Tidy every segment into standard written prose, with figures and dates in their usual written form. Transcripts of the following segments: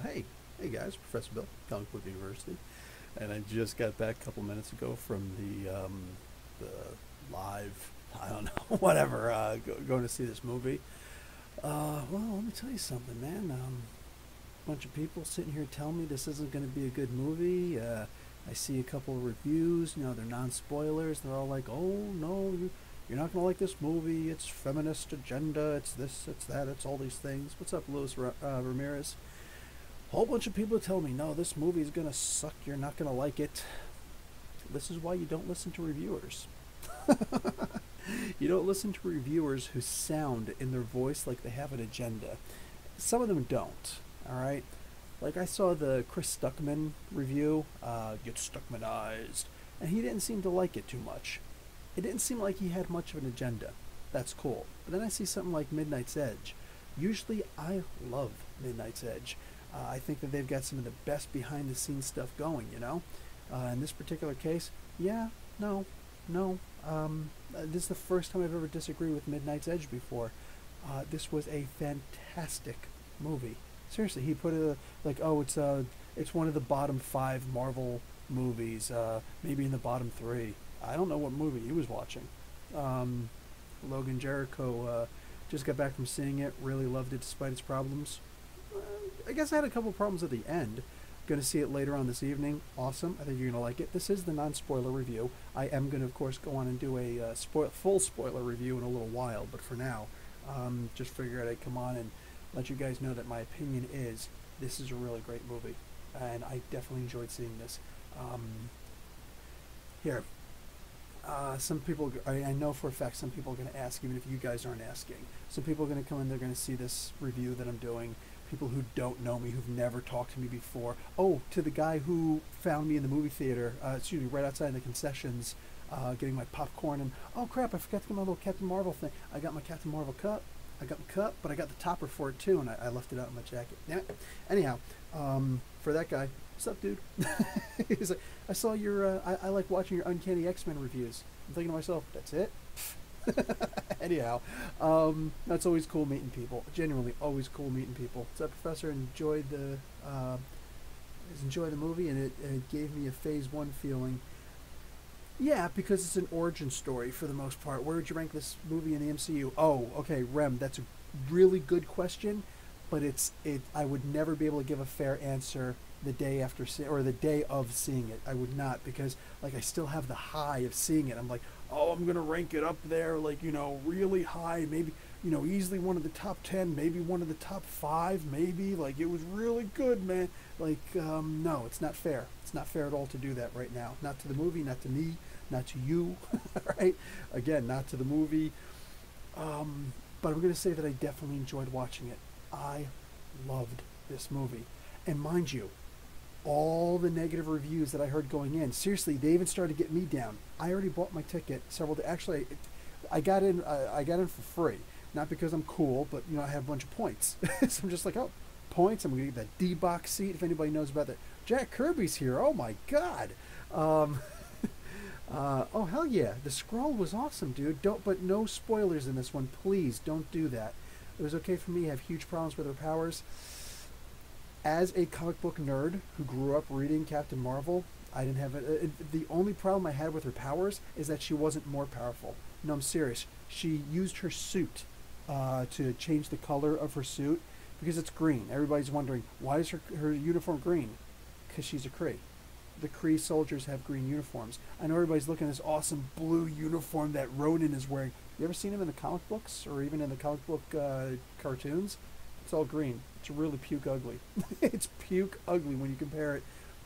Hey guys, Professor Bill, Comic Book University, and I just got back a couple minutes ago from the live, I don't know, whatever, going to see this movie. Well, let me tell you something, man. A bunch of people sitting here telling me this isn't going to be a good movie. I see a couple of reviews, they're non-spoilers. They're all like, "Oh no, you're not going to like this movie. It's feminist agenda. It's this, it's that, it's all these things." What's up, Luis Ramirez? Whole bunch of people tell me, no, this movie is gonna suck, you're not gonna like it. This is why you don't listen to reviewers. You don't listen to reviewers who sound in their voice like they have an agenda. Some of them don't, alright? Like I saw the Chris Stuckman review, Get Stuckmanized, and he didn't seem to like it too much. It didn't seem like he had much of an agenda. That's cool. But then I see something like Midnight's Edge. Usually I love Midnight's Edge. I think that they've got some of the best behind-the-scenes stuff going. In this particular case, yeah, no. This is the first time I've ever disagreed with Midnight's Edge before. This was a fantastic movie. Seriously, he put it like, oh, it's one of the bottom 5 Marvel movies, maybe in the bottom 3. I don't know what movie he was watching. Logan Jericho just got back from seeing it, really loved it despite its problems. I guess I had a couple problems at the end. Going to see it later on this evening. Awesome. I think you're going to like it. This is the non-spoiler review. I am going to, of course, go on and do a full spoiler review in a little while. But for now, just figured I'd come on and let you guys know that my opinion is this is a really great movie. And I definitely enjoyed seeing this. Here. Some people, I know for a fact some people are going to ask, even if you guys aren't asking. Some people are going to come in, they're going to see this review that I'm doing. People who don't know me, who've never talked to me before. Oh, to the guy who found me in the movie theater, right outside the concessions, getting my popcorn, and oh crap, I forgot to get my little Captain Marvel thing. I got my Captain Marvel cup. I got the cup, but I got the topper for it too, and I left it out in my jacket. Yeah. Anyhow, for that guy, what's up, dude? He's like, I saw your, I like watching your Uncanny X-Men reviews. I'm thinking to myself, that's it? Anyhow, that's always cool meeting people. Genuinely, always cool meeting people. So, Professor enjoyed the movie, and it gave me a Phase 1 feeling. Yeah, because it's an origin story for the most part. Where would you rank this movie in the MCU? Oh, okay, Rem, that's a really good question, but I would never be able to give a fair answer the day after or the day of seeing it. I would not, because like I still have the high of seeing it. I'm like, oh, I'm gonna rank it up there, like, really high, maybe, easily one of the top 10, maybe one of the top 5, maybe, like, it was really good, man. Like, no, it's not fair. It's not fair at all to do that right now. Not to the movie, not to me, not to you, right? Again, not to the movie. But I'm gonna say that I definitely enjoyed watching it. I loved this movie. And mind you, all the negative reviews that I heard going in, seriously, they even started to get me down. I already bought my ticket several days. Actually, I got in for free, not because I'm cool, but I have a bunch of points. So I'm just like, oh, points. I'm gonna get that D-box seat. If anybody knows about that, Jack Kirby's here. Oh my God. Oh hell yeah, the scroll was awesome, dude. But no spoilers in this one, please. Don't do that. It was okay for me. I have huge problems with her powers. As a comic book nerd who grew up reading Captain Marvel, I didn't have it. The only problem I had with her powers is that she wasn't more powerful. No, I'm serious. She used her suit to change the color of her suit because it's green. Everybody's wondering, why is her uniform green? Because she's a Kree. The Kree soldiers have green uniforms. I know everybody's looking at this awesome blue uniform that Ronin is wearing. You ever seen him in the comic books or even in the comic book cartoons? It's all green. It's really puke ugly. It's puke ugly when you compare it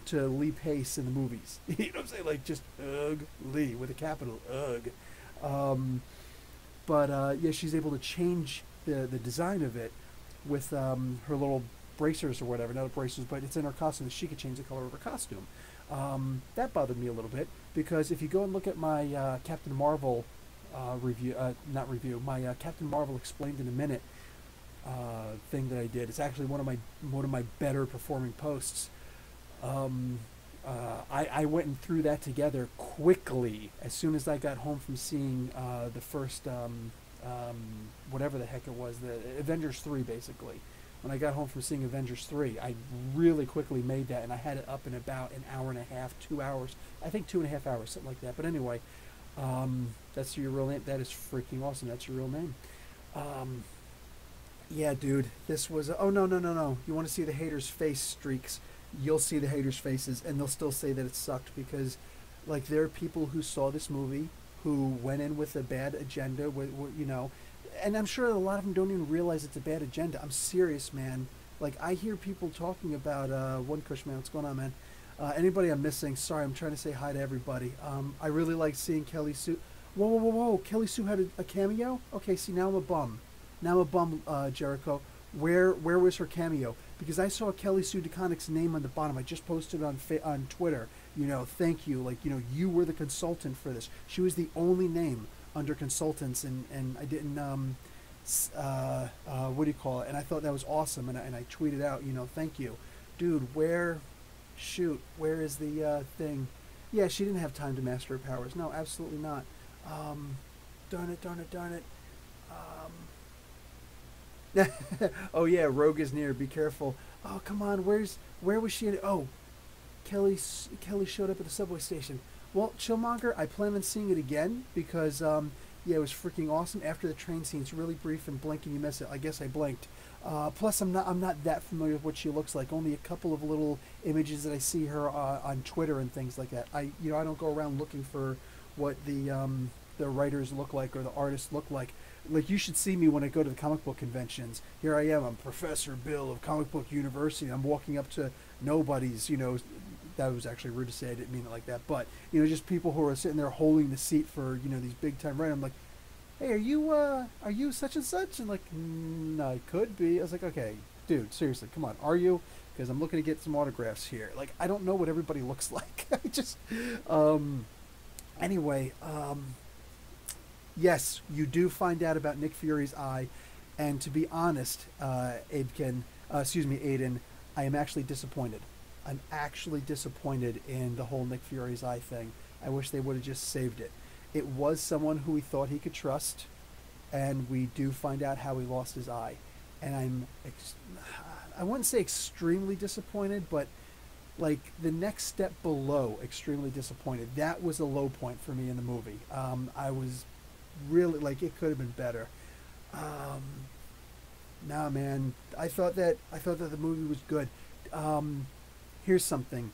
to Lee Pace in the movies. You know what I'm saying? Like, just ugly with a capital ugh. Yeah, she's able to change the design of it with her little bracers or whatever. Not bracers, but it's in her costume. She could change the color of her costume. That bothered me a little bit because if you go and look at my Captain Marvel my Captain Marvel Explained in a Minute thing that I did. It's actually one of my better performing posts. I went and threw that together quickly as soon as I got home from seeing the first whatever the heck it was, the Avengers 3 basically. when I got home from seeing Avengers 3, I really quickly made that, and I had it up in about an hour and a half, 2 hours. I think 2.5 hours, something like that. But anyway, that's your real name. That is freaking awesome. That's your real name. Um, yeah, dude, this was. Oh, no, no, no, no. You want to see the haters' face streaks? You'll see the haters' faces, and they'll still say that it sucked because, like, there are people who saw this movie who went in with a bad agenda, you know, and I'm sure a lot of them don't even realize it's a bad agenda. I'm serious, man. Like, I hear people talking about, One Kush, man, what's going on, man? Anybody I'm missing, sorry, I'm trying to say hi to everybody. I really like seeing Kelly Sue. Whoa, whoa, whoa, whoa, Kelly Sue had a cameo? Okay, see, now I'm a bum. Now I'm a bum, Jericho. Where was her cameo? Because I saw Kelly Sue DeConnick's name on the bottom. I just posted on Twitter. You know, thank you. Like, you know, you were the consultant for this. She was the only name under consultants, and I didn't, what do you call it? And I thought that was awesome, and I tweeted out, you know, thank you. Dude, where is the thing? Yeah, she didn't have time to master her powers. No, absolutely not. Darn it, darn it, darn it. Oh yeah, Rogue is near. Be careful. Oh come on, where was she? Oh, Kelly showed up at the subway station. Well, Chillmonger, I plan on seeing it again because yeah, it was freaking awesome. After the train scene, it's really brief and blink and you miss it. I guess I blinked. Plus, I'm not that familiar with what she looks like. Only a couple of little images that I see her on Twitter and things like that. I don't go around looking for what the writers look like or the artists look like. Like, you should see me when I go to the comic book conventions. Here I am, I'm Professor Bill of Comic Book University. I'm walking up to nobodies, you know, that was actually rude to say, I didn't mean it like that, but, you know, just people who are sitting there holding the seat for, you know, these big time writers. I'm like, hey, are you such and such? And like, I could be. I was like, okay, dude, seriously, come on, are you? Because I'm looking to get some autographs here. Like, I don't know what everybody looks like. I just, anyway, yes, you do find out about Nick Fury's eye, and to be honest, Aiden, I am actually disappointed. I'm actually disappointed in the whole Nick Fury's eye thing. I wish they would have just saved it. It was someone who we thought he could trust, and we do find out how he lost his eye. And I wouldn't say extremely disappointed, but like the next step below extremely disappointed. That was a low point for me in the movie. I was really, like, it could have been better. Nah, man, I thought that the movie was good. Here's something.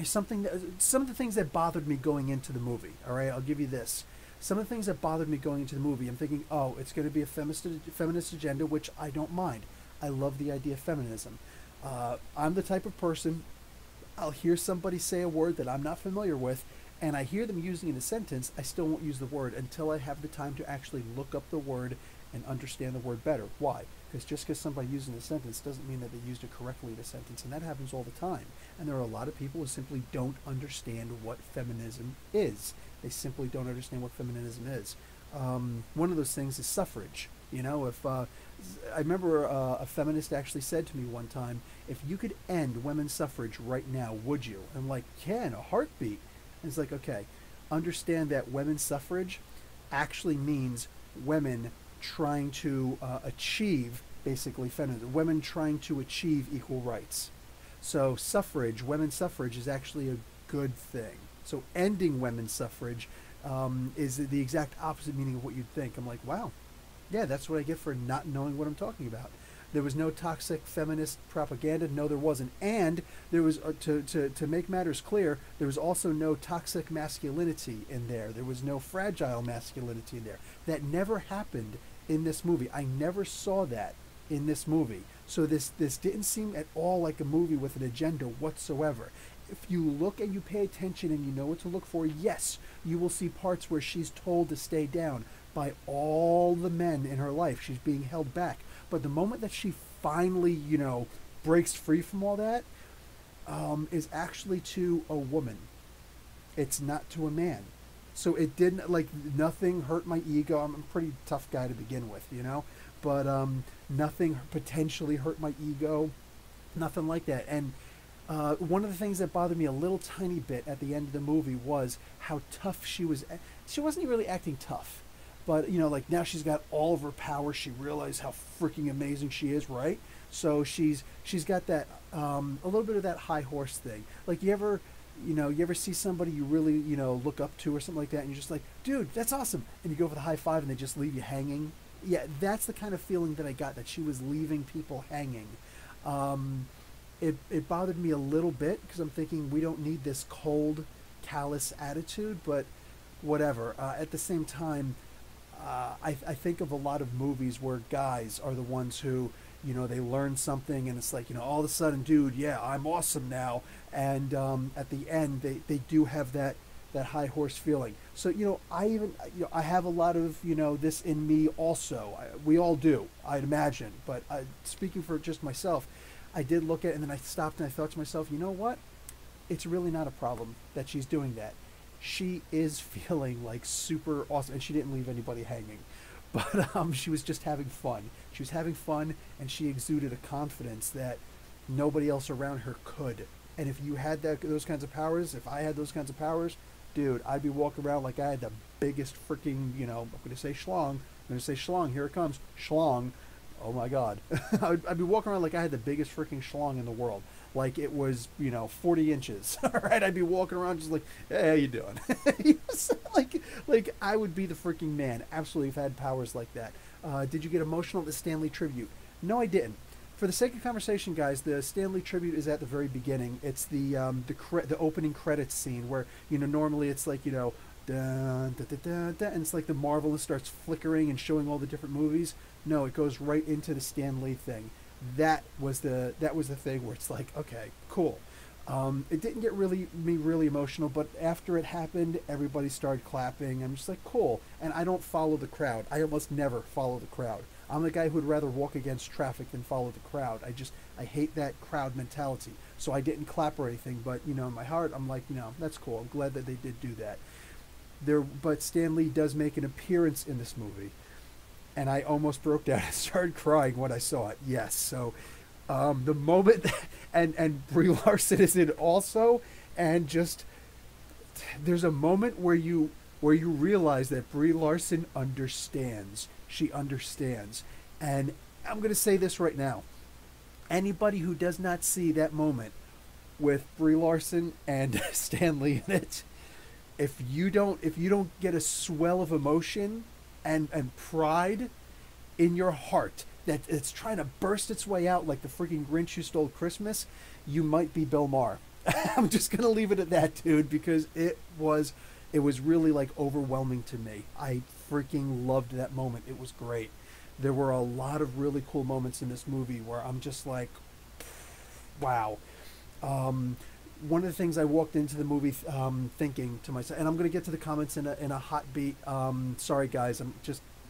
Some of the things that bothered me going into the movie. All right, I'll give you this. Some of the things that bothered me going into the movie, I'm thinking, oh, it's going to be a feminist agenda, which I don't mind. I love the idea of feminism. I'm the type of person, I'll hear somebody say a word that I'm not familiar with, and I hear them using it in a sentence, I still won't use the word until I have the time to actually look up the word and understand the word better. Why? Because just because somebody used it in a sentence doesn't mean that they used it correctly in a sentence, and that happens all the time. And there are a lot of people who simply don't understand what feminism is. They simply don't understand what feminism is. One of those things is suffrage. You know, if I remember a feminist actually said to me one time, if you could end women's suffrage right now, would you? And I'm like, yeah, in a heartbeat. And it's like, okay, understand that women's suffrage actually means women trying to achieve, basically, feminism. Women trying to achieve equal rights. So suffrage, women's suffrage, is actually a good thing. So ending women's suffrage is the exact opposite meaning of what you'd think. I'm like, wow, yeah, that's what I get for not knowing what I'm talking about. There was no toxic feminist propaganda. No, there wasn't. And there was, to make matters clear, there was also no toxic masculinity in there. There was no fragile masculinity in there. That never happened in this movie. I never saw that in this movie. So this didn't seem at all like a movie with an agenda whatsoever. If you look and you pay attention and you know what to look for, yes, you will see parts where she's told to stay down by all the men in her life. She's being held back. But the moment that she finally, you know, breaks free from all that, is actually to a woman. It's not to a man. So it didn't, like, nothing hurt my ego. I'm a pretty tough guy to begin with, you know? But nothing potentially hurt my ego. Nothing like that. And one of the things that bothered me a little tiny bit at the end of the movie was how tough she was. She wasn't really acting tough. But, you know, like, now she's got all of her power. She realized how freaking amazing she is, right? So she's got that a little bit of that high horse thing. Like you ever see somebody you really look up to or something like that, and you're just like, dude, that's awesome, and you go for the high five and they just leave you hanging. Yeah, that's the kind of feeling that I got, that she was leaving people hanging. It bothered me a little bit because I'm thinking we don't need this cold, callous attitude, but whatever. At the same time, I think of a lot of movies where guys are the ones who, they learn something and it's like, all of a sudden, dude, yeah, I'm awesome now. And at the end, they do have that high horse feeling. So, I have a lot of, this in me also. We all do, I'd imagine. But speaking for just myself, I did look at it and then I stopped and I thought to myself, you know what? It's really not a problem that she's doing that. She is feeling like super awesome, and she didn't leave anybody hanging. But she was just having fun. She was having fun, and she exuded a confidence that nobody else around her could. And if you had those kinds of powers, if I had those kinds of powers, dude, I'd be walking around like I had the biggest freaking, I'm going to say schlong. I'm going to say schlong. Here it comes. Schlong. Oh, my God. I'd be walking around like I had the biggest freaking schlong in the world. Like it was, 40 inches. All right, I'd be walking around just like, hey, how you doing? like I would be the freaking man. Absolutely, if I had powers like that. Did you get emotional at the Stan Lee tribute? No, I didn't. For the sake of conversation, guys, the Stan Lee tribute is at the very beginning. It's the opening credits scene where normally it's like dun, da, da, da, da, and it's like the Mar-Vell starts flickering and showing all the different movies. No, it goes right into the Stan Lee thing. That was the thing where it's like, okay, cool. It didn't get me really emotional, but after it happened, everybody started clapping. I'm just like, cool. And I don't follow the crowd. I almost never follow the crowd. I'm the guy who would rather walk against traffic than follow the crowd. I hate that crowd mentality. So I didn't clap or anything, but in my heart, I'm like, that's cool. I'm glad that they did do that. But Stan Lee does make an appearance in this movie. And I almost broke down and started crying when I saw it. Yes, so the moment that, and Brie Larson is in also, and just there's a moment where you realize that Brie Larson understands. She understands, and I'm going to say this right now: anybody who does not see that moment with Brie Larson and Stan Lee in it, if you don't get a swell of emotion and pride in your heart that it's trying to burst its way out like the freaking Grinch who stole Christmas, you might be Bill Maher. I'm just gonna leave it at that, dude, because it was really like overwhelming to me. I freaking loved that moment. It was great. There were a lot of really cool moments in this movie where I'm just like, wow. One of the things I walked into the movie thinking to myself, and I'm going to get to the comments in a hot beat. Sorry, guys.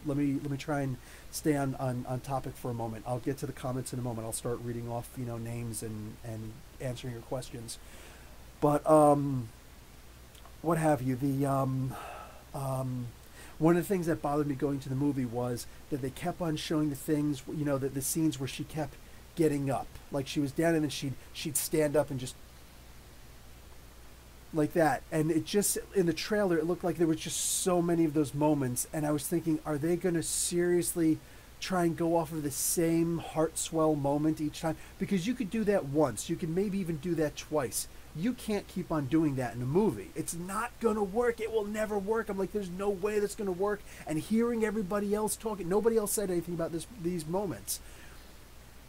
Let me try and stay on topic for a moment. I'll get to the comments in a moment. I'll start reading off names and answering your questions. But what have you? One of the things that bothered me going to the movie was that they kept on showing the things, the scenes where she kept getting up, like she was down and then she'd stand up and just like that. And it just, in the trailer, it looked like there was just so many of those moments. And I was thinking, are they going to seriously try and go off of the same heart swell moment each time? Because you could do that once. You could maybe even do that twice. You can't keep on doing that in a movie. It's not going to work. It will never work. I'm like, there's no way that's going to work. And hearing everybody else talking, nobody else said anything about these moments.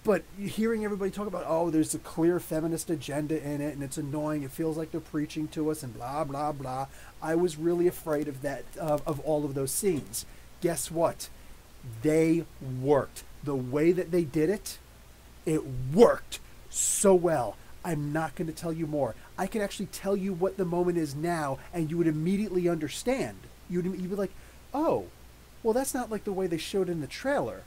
But hearing everybody talk about, oh, there's a clear feminist agenda in it, and it's annoying. It feels like they're preaching to us, and blah, blah, blah. I was really afraid of that, of all of those scenes. Guess what? They worked. The way that they did it, it worked so well. I'm not going to tell you more. I can actually tell you what the moment is now, and you would immediately understand. You'd be like, oh, well, that's not like the way they showed in the trailer.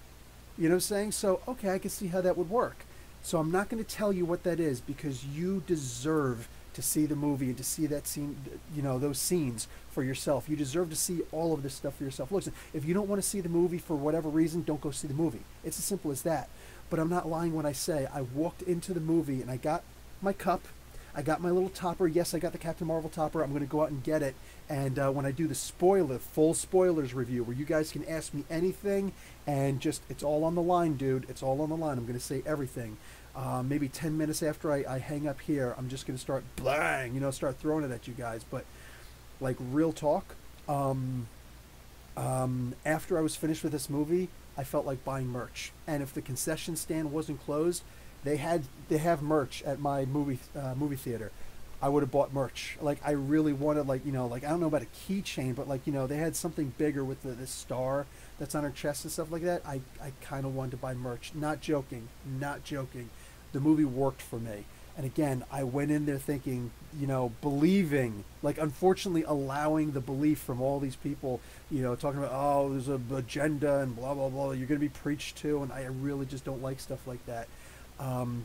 You know what I'm saying? So, okay, I can see how that would work. So I'm not going to tell you what that is because you deserve to see the movie and to see that scene, those scenes for yourself. You deserve to see all of this stuff for yourself. Listen, if you don't want to see the movie for whatever reason, don't go see the movie. It's as simple as that. But I'm not lying when I say I walked into the movie and I got my cup. I got my little topper. Yes, I got the Captain Marvel topper. I'm going to go out and get it. And when I do the full spoilers review, where you guys can ask me anything, and just, it's all on the line, dude. It's all on the line. I'm going to say everything. Maybe 10 minutes after I hang up here, I'm just going to start blang, you know, start throwing it at you guys. But, like, real talk, after I was finished with this movie, I felt like buying merch. And if the concession stand wasn't closed, they have merch at my movie theater. I would have bought merch. Like, I really wanted, like, you know, like, I don't know about a keychain, but, like, you know, they had something bigger with this star that's on her chest and stuff like that. I kind of wanted to buy merch. Not joking. Not joking. The movie worked for me. And again, I went in there thinking, you know, believing, like, unfortunately allowing the belief from all these people, you know, talking about, oh, there's an agenda and blah, blah, blah, you're going to be preached to, and I really just don't like stuff like that.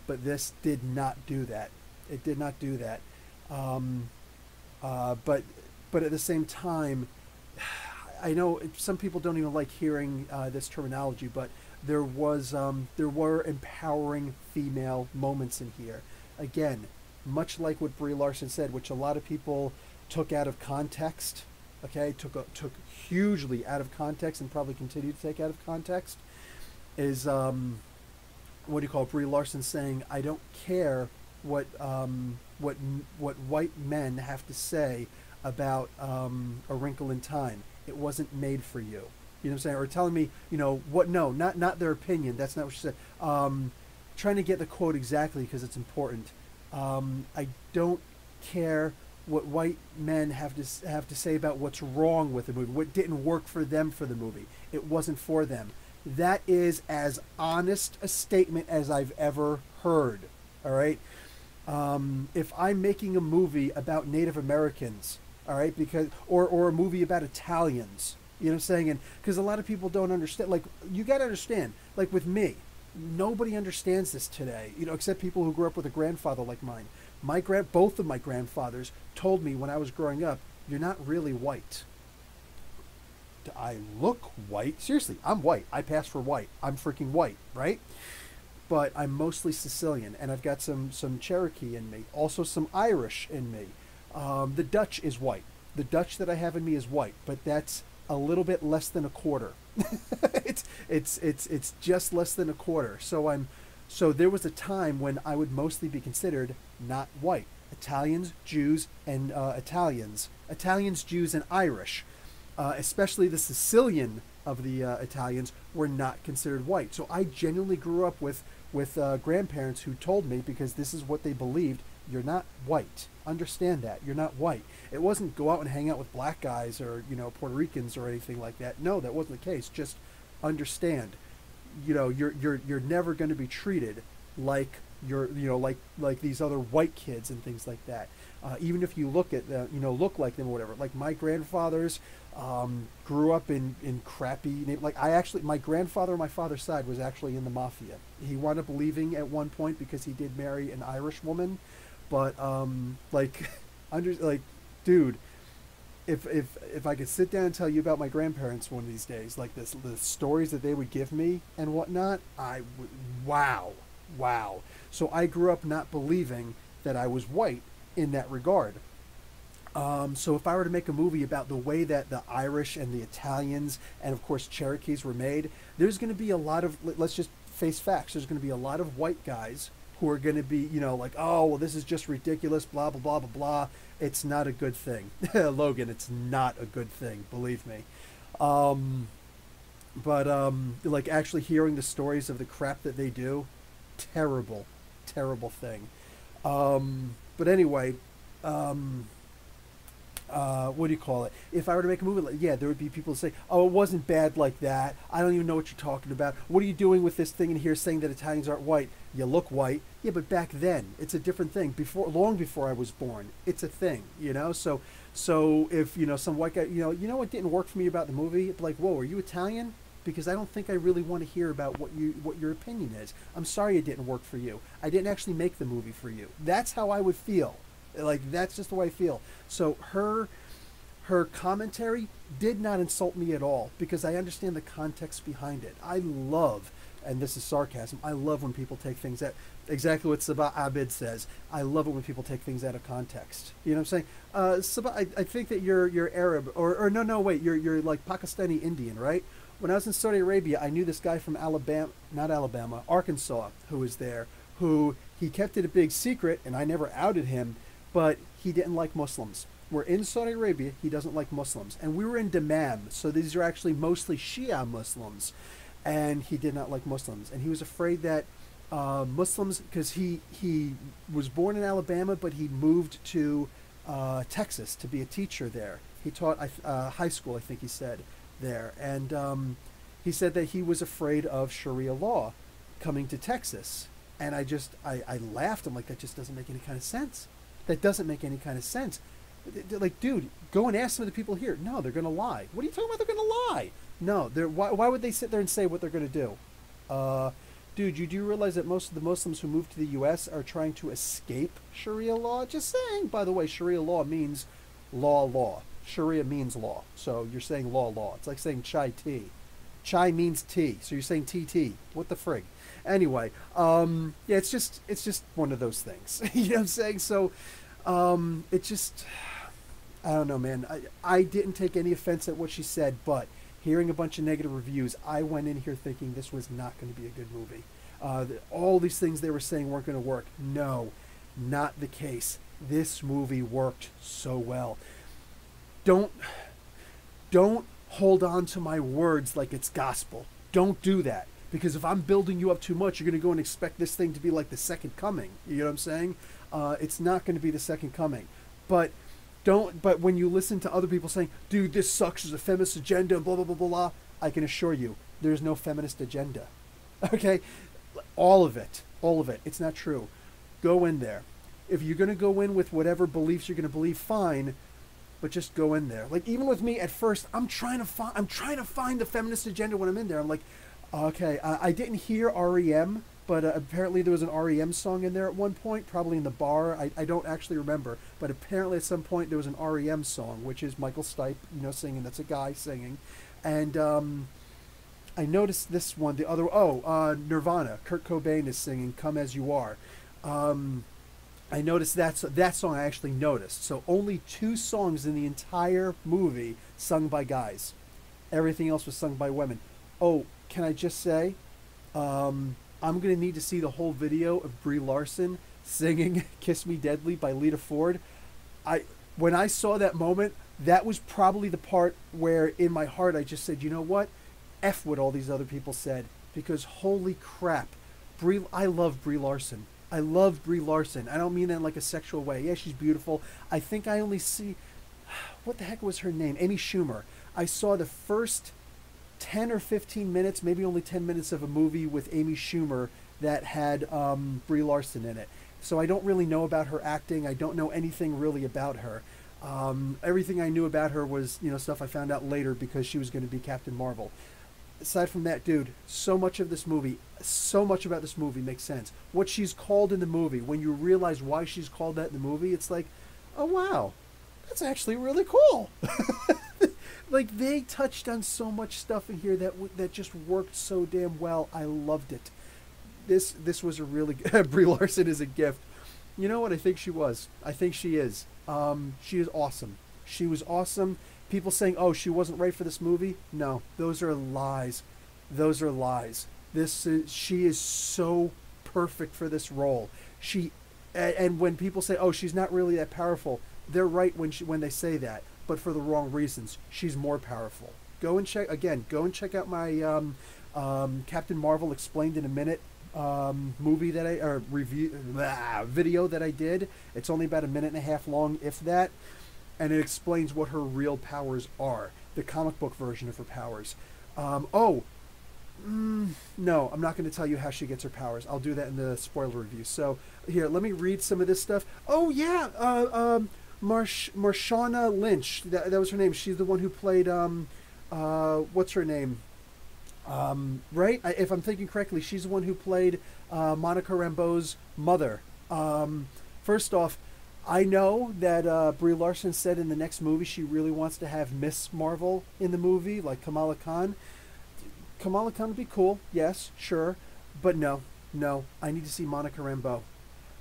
But this did not do that. It did not do that. But at the same time, I know some people don't even like hearing this terminology, but there were empowering female moments in here. Again, much like what Brie Larson said, which a lot of people took out of context, okay, took hugely out of context and probably continue to take out of context, is what do you call it? Brie Larson saying, "I don't care what white men have to say about A Wrinkle in Time. It wasn't made for you." You know what I'm saying? Or telling me, you know, what? No, not their opinion. That's not what she said. Trying to get the quote exactly because it's important. I don't care what white men have to say about what's wrong with the movie, what didn't work for them for the movie. It wasn't for them. That is as honest a statement as I've ever heard. All right. If I'm making a movie about Native Americans, all right, because or a movie about Italians, you know what I'm saying? And because a lot of people don't understand, like, you got to understand, like with me, nobody understands this today, you know, except people who grew up with a grandfather like mine. Both of my grandfathers told me when I was growing up, "You're not really white." Do I look white? Seriously, I'm white. I pass for white. I'm freaking white, right? But I'm mostly Sicilian, and I've got some Cherokee in me, also some Irish in me. The Dutch is white. The Dutch that I have in me is white, but that's a little bit less than a quarter. it's just less than a quarter. So there was a time when I would mostly be considered not white. Italians, Jews, and Italians, Jews, and Irish, especially the Sicilian of the Italians, were not considered white. So I genuinely grew up with grandparents who told me, because this is what they believed, "You're not white. Understand that. You're not white." It wasn't go out and hang out with black guys or, you know, Puerto Ricans or anything like that. No, that wasn't the case. Just understand, you know, you're never going to be treated like you're, you know, like these other white kids and things like that. Even if you look at you know, look like them or whatever. Like my grandfathers grew up in crappy, like my grandfather on my father's side was actually in the mafia. He wound up leaving at one point because he did marry an Irish woman, but like dude, if I could sit down and tell you about my grandparents one of these days, like the stories that they would give me and whatnot, I would, wow. So I grew up not believing that I was white in that regard. So if I were to make a movie about the way that the Irish and the Italians and of course Cherokees were made, there's going to be a lot of, let's just face facts, there's going to be a lot of white guys who are going to be, you know, like, "Oh, well, this is just ridiculous, blah, blah, blah, blah, blah." It's not a good thing. Logan, it's not a good thing, believe me. But like actually hearing the stories of the crap that they do, terrible thing. But anyway, what do you call it? If I were to make a movie, like, yeah, there would be people say, "Oh, it wasn't bad like that. I don't even know what you're talking about. What are you doing with this thing in here saying that Italians aren't white? You look white." Yeah, but back then, it's a different thing. Long before I was born, it's a thing, you know? So if, you know, some white guy, you know what didn't work for me about the movie? It's like, "Whoa, are you Italian?" Because I don't think I really want to hear about what your opinion is. I'm sorry it didn't work for you. I didn't actually make the movie for you. That's how I would feel. Like, that's just the way I feel. So her commentary did not insult me at all because I understand the context behind it. I love and this is sarcasm, I love when people take things that exactly what Sabah Abid says. I love it when people take things out of context. You know what I'm saying? Sabah, I think that you're Arab, or no, wait, you're like Pakistani Indian, right? When I was in Saudi Arabia, I knew this guy from Arkansas, who was there, who he kept it a big secret, and I never outed him, but he didn't like Muslims. We're in Saudi Arabia, he doesn't like Muslims. And we were in Dammam, so these are actually mostly Shia Muslims. And he did not like Muslims. And he was afraid that Muslims, because he was born in Alabama, but he moved to Texas to be a teacher there. He taught high school, I think he said, there. And he said that he was afraid of Sharia law coming to Texas. And I laughed. I'm like, that just doesn't make any kind of sense. That doesn't make any kind of sense. Like, dude, go and ask some of the people here. No, they're going to lie. What are you talking about? They're going to lie. No, why would they sit there and say what they're going to do? Dude, you do realize that most of the Muslims who move to the U.S. are trying to escape Sharia law? Just saying. By the way, Sharia law means law. Sharia means law. So you're saying law. It's like saying chai tea. Chai means tea. So you're saying TT. What the frig? Anyway, yeah, it's just one of those things. You know what I'm saying? So it just, I don't know, man. I didn't take any offense at what she said, but hearing a bunch of negative reviews, I went in here thinking this was not going to be a good movie. All these things they were saying weren't going to work. No, not the case. This movie worked so well. Don't hold on to my words like it's gospel. Don't do that. Because if I'm building you up too much, you're going to go and expect this thing to be like the second coming. You know what I'm saying? It's not going to be the second coming. But when you listen to other people saying, dude, this sucks, there's a feminist agenda, blah, blah, blah, blah, blah, I can assure you, there's no feminist agenda. Okay? All of it. It's not true. Go in there. If you're going to go in with whatever beliefs you're going to believe, fine, but just go in there. Like, even with me at first, I'm trying to find the feminist agenda when I'm in there. I'm like, okay, I didn't hear REM, but apparently there was an REM song in there at one point, probably in the bar. I don't actually remember, but apparently at some point there was an REM song, which is Michael Stipe, singing. That's a guy singing. And I noticed this one, Nirvana. Kurt Cobain is singing Come As You Are. I noticed that song I actually noticed. So only 2 songs in the entire movie sung by guys. Everything else was sung by women. Oh, can I just say, I'm going to need to see the whole video of Brie Larson singing Kiss Me Deadly by Lita Ford. When I saw that moment, that was probably the part where in my heart I just said, you know what? F what all these other people said. Because holy crap, I love Brie Larson. I love Brie Larson. I don't mean that in like a sexual way. Yeah, she's beautiful. I think I only see, what the heck was her name? Amy Schumer. I saw the first 10 or 15 minutes, maybe only 10 minutes of a movie with Amy Schumer that had Brie Larson in it. So I don't really know about her acting. I don't know anything really about her. Everything I knew about her was, stuff I found out later because she was going to be Captain Marvel. Aside from that, dude, so much about this movie makes sense. What she's called in the movie, when you realize why she's called that in the movie, it's like, oh wow, that's actually really cool. Like, they touched on so much stuff in here that just worked so damn well. I loved it. This was a really good... Brie Larson is a gift. You know what? I think she was. I think she is. She is awesome. She was awesome. People saying, oh, she wasn't right for this movie. No, those are lies. She is so perfect for this role. And when people say, oh, she's not really that powerful, they're right when they say that. But for the wrong reasons. She's more powerful. Go and check out my Captain Marvel Explained in a Minute video that I did. It's only about 1.5 minutes long, if that, and it explains what her real powers are. The comic book version of her powers. No, I'm not going to tell you how she gets her powers. I'll do that in the spoiler review. So here, let me read some of this stuff. Oh yeah, Marshawn Lynch, that was her name. She's the one who played, what's her name? Right? If I'm thinking correctly, she's the one who played Monica Rambeau's mother. First off, I know that Brie Larson said in the next movie she really wants to have Miss Marvel in the movie, like Kamala Khan. Kamala Khan would be cool, yes, sure, but no, no, I need to see Monica Rambeau.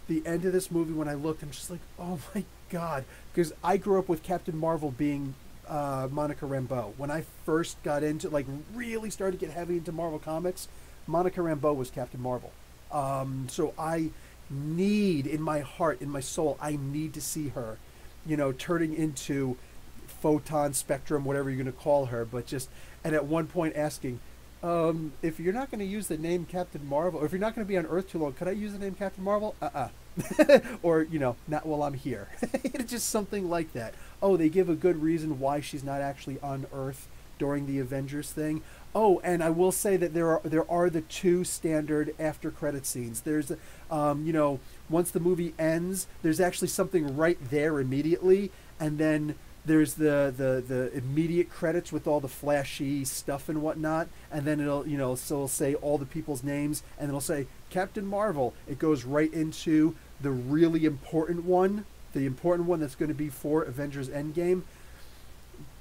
The end of this movie, when I looked, I'm just like, oh my god, because I grew up with Captain Marvel being Monica Rambeau. When I first got into, like, really started to get heavy into Marvel Comics, Monica Rambeau was Captain Marvel. So I need, in my heart, in my soul, I need to see her, you know, turning into Photon, Spectrum, whatever you're going to call her, but just, and at one point asking, if you're not going to use the name Captain Marvel, or if you're not going to be on Earth too long, could I use the name Captain Marvel? Or, you know, not while I'm here. It's just something like that. Oh, they give a good reason why she's not actually on Earth during the Avengers thing. Oh, and I will say that there are the two standard after credit scenes. There's, you know, once the movie ends, there's actually something right there immediately, and then there's the immediate credits with all the flashy stuff and whatnot, and then it'll, you know, so it'll say all the people's names, and it'll say Captain Marvel. It goes right into the really important one, the important one that's going to be for Avengers Endgame.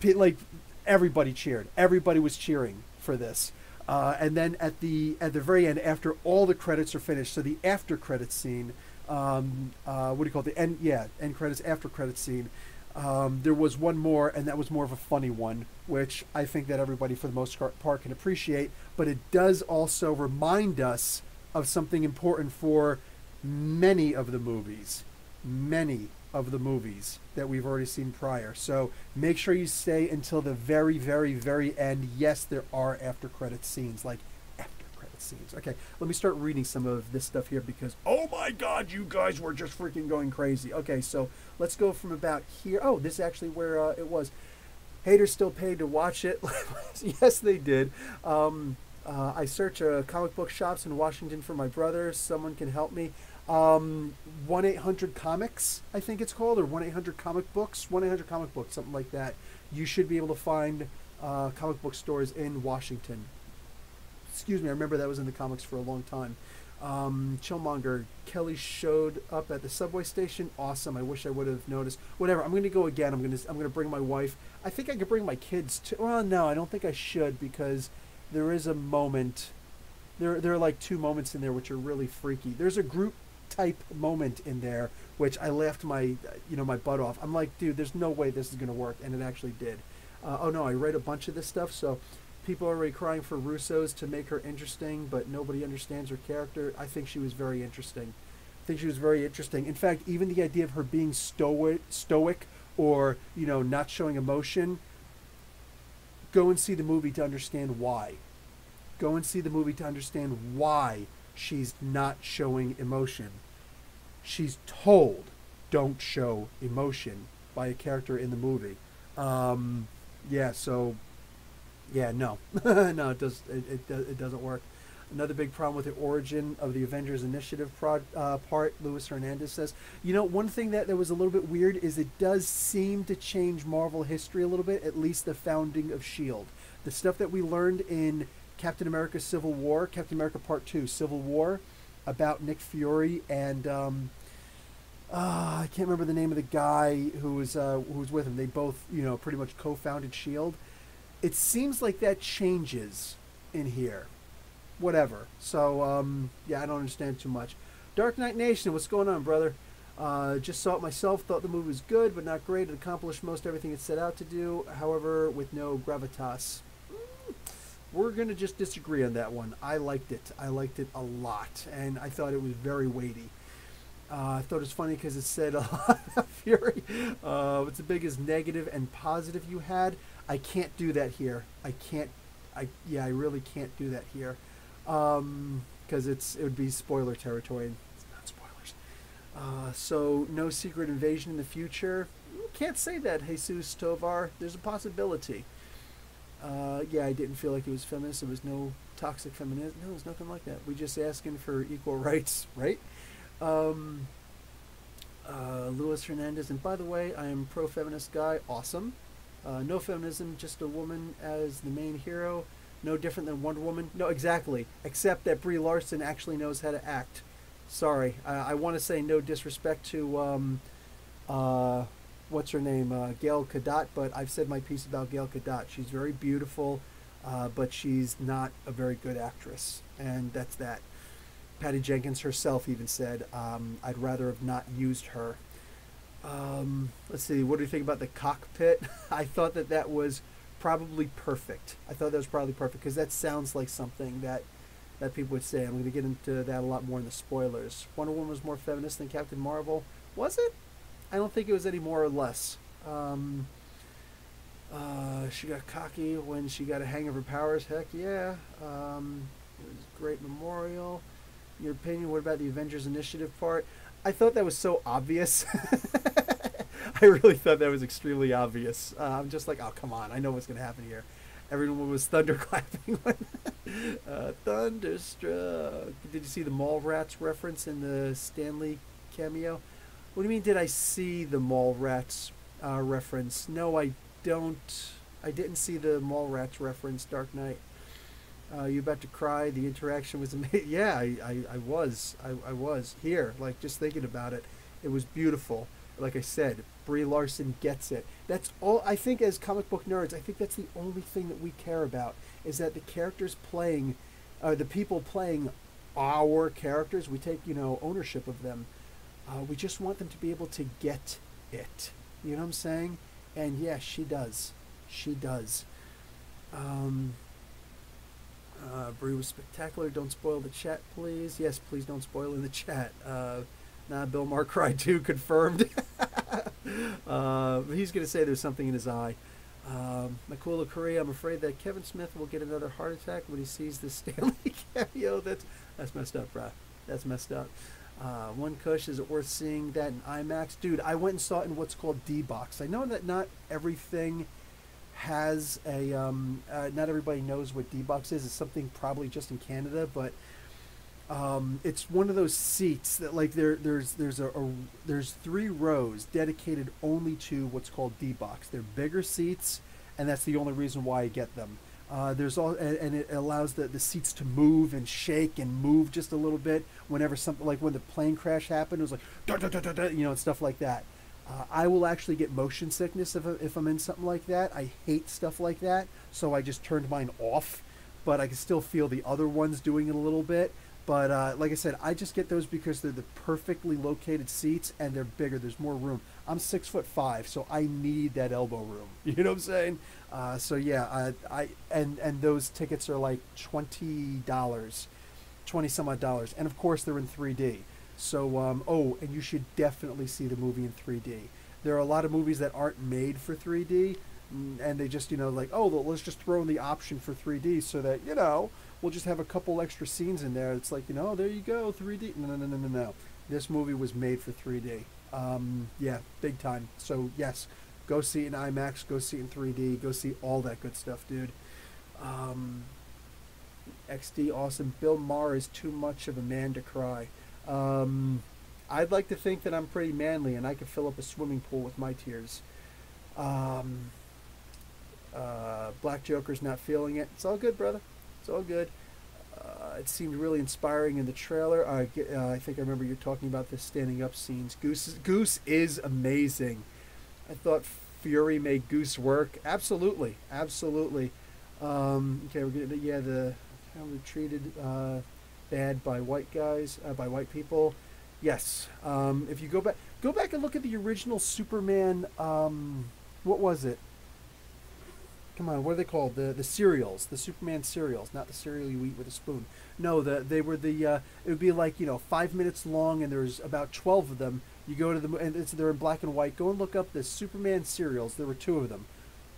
Like, everybody cheered. Everybody was cheering for this. And then at the very end, after all the credits are finished, so the after credits scene, what do you call it? End credits, after credits scene. There was one more, and that was more of a funny one, which I think that everybody for the most part can appreciate, but it does also remind us of something important for many of the movies that we've already seen prior. So make sure you stay until the very, very, very end. Yes, there are after credit scenes, like after credit scenes. Okay, let me start reading some of this stuff here because, oh my god, you guys were just freaking going crazy. Okay, so let's go from about here. Oh, this is actually where it was. Haters still paid to watch it. Yes, they did. I search comic book shops in Washington for my brother. Someone can help me. 1-800-Comics, I think it's called, or 1-800-Comic-Books, 1-800-Comic-Books, something like that. You should be able to find comic book stores in Washington. Excuse me, I remember that was in the comics for a long time. Chillmonger, Kelly showed up at the subway station. Awesome. I wish I would have noticed. Whatever. I'm going to go again. I'm going to bring my wife. I think I could bring my kids too. Well, no, I don't think I should, because there is a moment. There are like two moments in there which are really freaky. There's a group type moment in there which I laughed my butt off. I'm like, dude, there's no way this is going to work, and it actually did. Oh no, I read a bunch of this stuff, so people are already crying for Russo's to make her interesting, but nobody understands her character. I think she was very interesting. In fact, even the idea of her being stoic or, you know, not showing emotion, go and see the movie to understand why. Go and see the movie to understand why she's not showing emotion. She's told, don't show emotion, by a character in the movie. No. No, it doesn't work. Another big problem with the origin of the Avengers Initiative part, Luis Hernandez says. You know, one thing that was a little bit weird is it does seem to change Marvel history a little bit, at least the founding of S.h.i.e.L.D. The stuff that we learned in Captain America Civil War, Captain America Part 2, Civil War, about Nick Fury and I can't remember the name of the guy who was with him. They both, you know, pretty much co-founded S.h.i.e.L.D. It seems like that changes in here. Whatever. So, yeah, I don't understand too much. Dark Knight Nation, what's going on, brother? Just saw it myself, thought the movie was good, but not great. It accomplished most everything it set out to do, however, with no gravitas. We're going to just disagree on that one. I liked it. I liked it a lot, and I thought it was very weighty. I thought it was funny because it said a lot about Fury. What's the biggest negative and positive you had? I can't do that here. I really can't do that here. Because it would be spoiler territory. It's not spoilers. So, no secret invasion in the future? Can't say that, Jesus Tovar. There's a possibility. Yeah, I didn't feel like it was feminist. There was no toxic feminism. No, there's nothing like that. We just asking for equal rights, right? Luis Hernandez, and by the way, I am pro-feminist guy. Awesome. No feminism, just a woman as the main hero. No different than Wonder Woman. No, exactly. Except that Brie Larson actually knows how to act. Sorry. I want to say no disrespect to, what's her name? Gail Gadot, but I've said my piece about Gail Gadot. She's very beautiful. but she's not a very good actress, and that's that. Patty Jenkins herself even said, I'd rather have not used her. Let's see, what do you think about the cockpit? I thought that that was probably perfect. I thought that was probably perfect because that sounds like something that people would say. I'm going to get into that a lot more in the spoilers. Wonder Woman was more feminist than Captain Marvel. Was it? I don't think it was any more or less. She got cocky when she got a hang of her powers. Heck yeah. It was a great memorial. In your opinion, what about the Avengers Initiative part? I thought that was so obvious. I really thought that was extremely obvious. I'm just like, oh, come on. I know what's going to happen here. Everyone was thunderclapping when Thunderstruck. Did you see the Mallrats reference in the Stanley cameo? What do you mean, did I see the Mallrats reference? No, I don't. I didn't see the Mallrats reference, Dark Knight. You about to cry? The interaction was amazing. Yeah, I was. I was here, like, just thinking about it. It was beautiful. Like I said, Brie Larson gets it. That's all. I think as comic book nerds, I think that's the only thing that we care about, is that the characters playing, the people playing our characters, we take, ownership of them. We just want them to be able to get it. You know what I'm saying? And yeah, she does. She does. Brie was spectacular. Don't spoil the chat, please. Yes, please don't spoil in the chat. Bill Maher cried too, confirmed. He's going to say there's something in his eye. Makula Korea, I'm afraid that Kevin Smith will get another heart attack when he sees this Stanley cameo. That's messed up, bruh. That's messed up. One Kush, is it worth seeing that in IMAX? Dude, I went and saw it in what's called D-Box. I know that not everything has a not everybody knows what D-Box is. It's something probably just in Canada, but it's one of those seats that, like, there's 3 rows dedicated only to what's called D-Box. They're bigger seats, and that's the only reason why I get them. There's all, and it allows the seats to move and shake and move just a little bit whenever something, like when the plane crash happened, it was like da, da, da, da, da, and stuff like that. I will actually get motion sickness if I'm in something like that. I hate stuff like that, so I just turned mine off. But I can still feel the other ones doing it a little bit. But like I said, I just get those because they're the perfectly located seats and they're bigger. There's more room. I'm 6'5", so I need that elbow room. You know what I'm saying? So yeah, and those tickets are like $20, 20 some odd dollars, and of course they're in 3D. So and you should definitely see the movie in 3D. There are a lot of movies that aren't made for 3D, and they just like, oh, let's just throw in the option for 3D so that we'll just have a couple extra scenes in there. It's like, there you go, 3D. No. This movie was made for 3D. Yeah, big time. So yes, go see it in IMAX, go see it in 3D, go see all that good stuff, dude. XD, awesome. Bill Maher is too much of a man to cry. I'd like to think that I'm pretty manly and I could fill up a swimming pool with my tears. Black Joker's not feeling it. It's all good, brother. It's all good. It seemed really inspiring in the trailer. I think I remember you talking about the standing up scenes. Goose is amazing. I thought Fury made Goose work. Absolutely. Okay, we're getting the how we're treated bad by white guys, by white people. Yes. If you go back and look at the original Superman. What was it? Come on, what are they called? The cereals, the Superman cereals, not the cereal you eat with a spoon. No, they were it would be like 5 minutes long, and there's about 12 of them. You go to and they're in black and white. Go and look up the Superman cereals. There were 2 of them.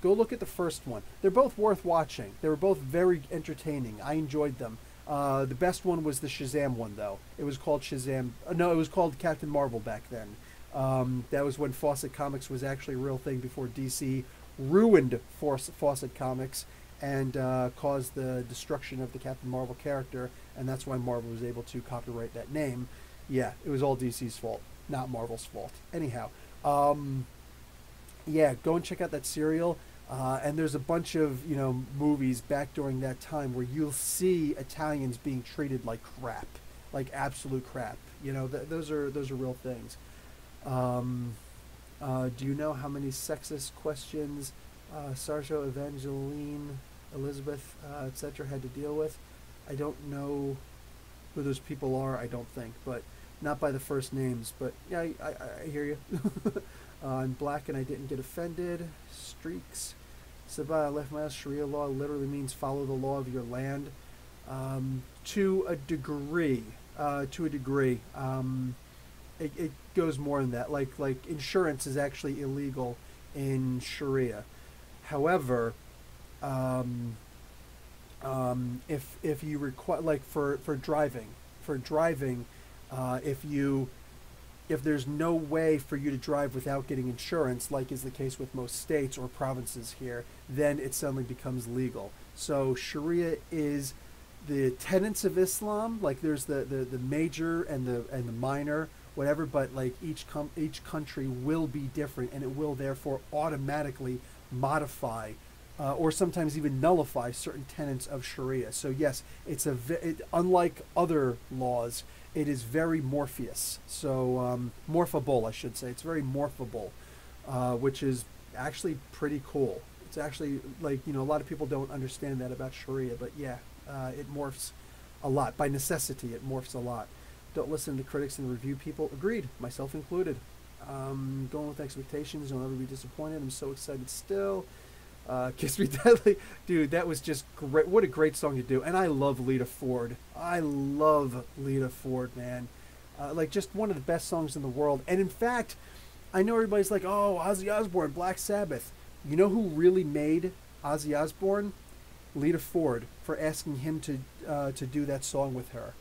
Go look at the first one. They're both worth watching. They were both very entertaining. I enjoyed them. The best one was the Shazam one, though. It was called Shazam. No, it was called Captain Marvel back then. That was when Fawcett Comics was actually a real thing before DC ruined Fawcett Comics and caused the destruction of the Captain Marvel character, and that's why Marvel was able to copyright that name. Yeah, it was all DC's fault, not Marvel's fault. Anyhow, yeah, go and check out that serial. And there's a bunch of movies back during that time where you'll see Italians being treated like crap, like absolute crap. Those are real things. Do you know how many sexist questions Sarjo Evangeline Elizabeth, etc. had to deal with. I don't know who those people are, I don't think, but not by the first names. But yeah, I hear you. I'm black and I didn't get offended. Streaks. Sabah left my house. Sharia law literally means follow the law of your land. To a degree. It goes more than that. Like insurance is actually illegal in Sharia. However, if you require, like for driving, if there's no way for you to drive without getting insurance, like is the case with most states or provinces here, then it suddenly becomes legal. So Sharia is the tenets of Islam. Like there's the major and the minor, whatever. But like each country will be different, and it will therefore automatically modify or sometimes even nullify certain tenets of Sharia. So yes, it's unlike other laws, it is very morpheus. So morphable, I should say. It's very morphable, which is actually pretty cool. It's actually like, a lot of people don't understand that about Sharia, but yeah, it morphs a lot. By necessity, it morphs a lot. Don't listen to critics and review people. Agreed, myself included. Going with expectations, you'll never be disappointed. I'm so excited still. Kiss Me Deadly. Dude, that was just great. What a great song to do. And I love Lita Ford. I love Lita Ford, man. Like, just one of the best songs in the world. And in fact, I know everybody's like, oh, Ozzy Osbourne, Black Sabbath. You know who really made Ozzy Osbourne? Lita Ford, for asking him to do that song with her.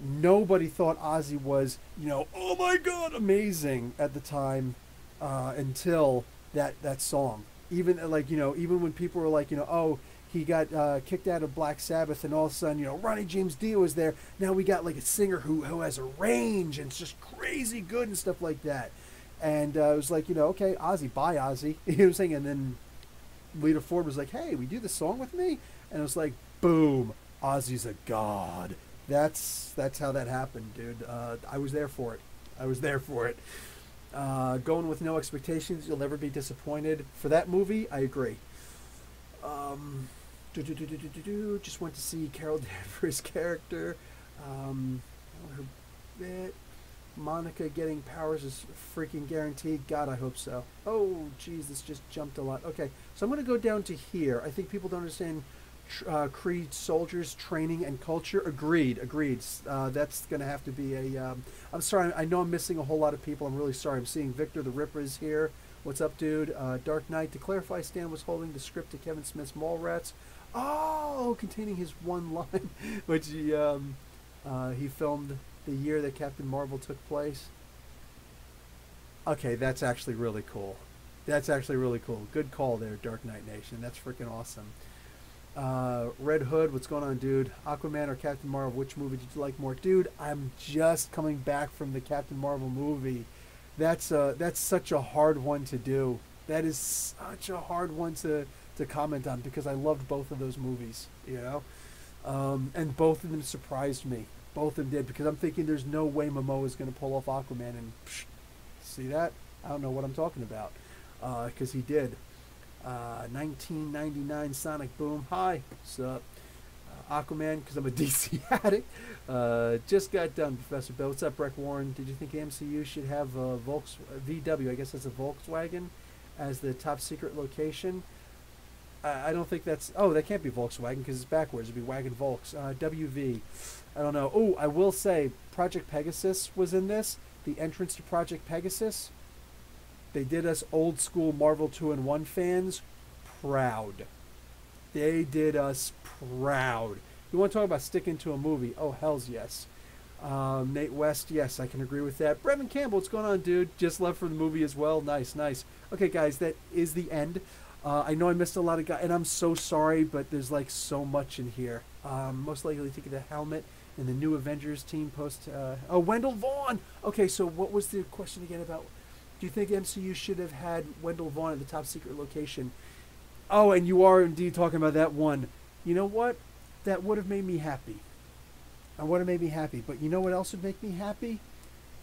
Nobody thought Ozzy was, oh my God, amazing at the time until that song. Even even when people were like, oh, he got kicked out of Black Sabbath, and all of a sudden, Ronnie James Dio was there. Now we got like a singer who has a range and it's just crazy good and stuff like that. And it was like, okay, Ozzy, bye Ozzy. You know what I'm saying? And then Lita Ford was like, hey, we do this song with me? And it was like, boom, Ozzy's a god. That's how that happened, dude. I was there for it. Going with no expectations, you'll never be disappointed. For that movie, I agree. Just went to see Carol Danvers' character. Her bit. Monica getting powers is freaking guaranteed. God, I hope so. Oh, geez, this just jumped a lot. Okay, so I'm going to go down to here. I think people don't understand Creed soldiers training and culture. Agreed. That's going to have to be a I'm sorry, I know I'm missing a whole lot of people. I'm really sorry. I'm seeing Victor the Ripper is here. What's up, dude? Dark Knight. To clarify, Stan was holding the script to Kevin Smith's Mallrats. Oh, containing his one line, which he filmed the year that Captain Marvel took place. Okay, that's actually really cool. Good call there, Dark Knight Nation. That's freaking awesome. Red Hood, what's going on, dude? Aquaman or Captain Marvel, which movie did you like more? Dude, I'm just coming back from the Captain Marvel movie. That's such a hard one to do. That is such a hard one to comment on, because I loved both of those movies, and both of them surprised me. Both of them did, because I'm thinking there's no way Momoa is going to pull off Aquaman, and see that? I don't know what I'm talking about, because he did. 1999 Sonic Boom. Hi, what's up? Aquaman, because I'm a DC addict. Just got done, Professor Bill. What's up, Breck Warren? Did you think MCU should have VW, I guess that's a Volkswagen, as the top secret location? I don't think that's... Oh, that can't be Volkswagen, because it's backwards. It'd be Wagon Volks. WV. I don't know. Oh, I will say, Project Pegasus was in this. The entrance to Project Pegasus. They did us old school Marvel 2-in-1 fans proud. They did us proud. You want to talk about sticking to a movie? Oh, hells yes. Nate West, yes, I can agree with that. Brevin Campbell, what's going on, dude? Just love for the movie as well. Nice. Okay, guys, that is the end. I know I missed a lot of guys, and I'm so sorry, but there's like so much in here. Most likely taking the helmet in the new Avengers team post. Oh, Wendell Vaughn. Okay, so what was the question again about? Do you think MCU should have had Wendell Vaughn at the top secret location? Oh, and you are indeed talking about that one. You know what? That would have made me happy. But you know what else would make me happy?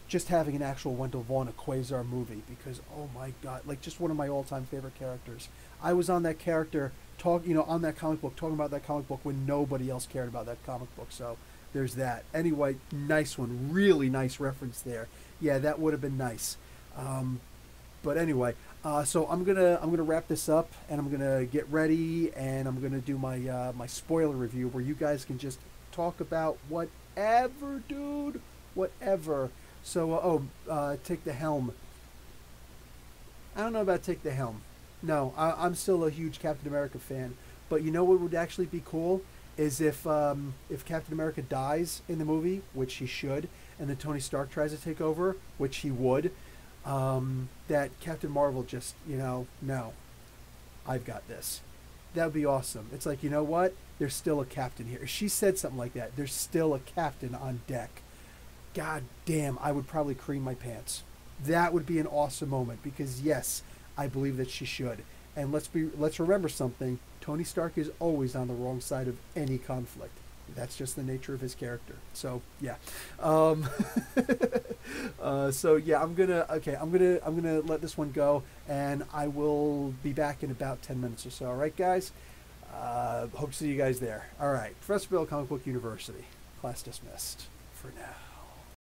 Just having an actual Wendell Vaughn, a Quasar movie, because, oh my God, like just one of my all-time favorite characters. I was on that character on that comic book, talking about that comic book when nobody else cared about that comic book. So there's that. Anyway, nice one, really nice reference there. Yeah, that would have been nice. But anyway, so I'm gonna wrap this up, and I'm gonna get ready, and I'm gonna do my my spoiler review where you guys can just talk about whatever, dude, whatever. So take the helm. I don't know about take the helm. No, I'm still a huge Captain America fan. But you know what would actually be cool is if Captain America dies in the movie, which he should, and then Tony Stark tries to take over, which he would. That Captain Mar-Vell just, no, I've got this. That would be awesome. It's like, you know what? There's still a captain here. If she said something like that, there's still a captain on deck. God damn, I would probably cream my pants. That would be an awesome moment because, yes, I believe that she should. And let's remember something. Tony Stark is always on the wrong side of any conflict. That's just the nature of his character. So yeah. So yeah, I'm gonna let this one go, and I will be back in about 10 minutes or so. All right, guys. Hope to see you guys there. All right, Professor Bill, Comic Book University. Class dismissed for now.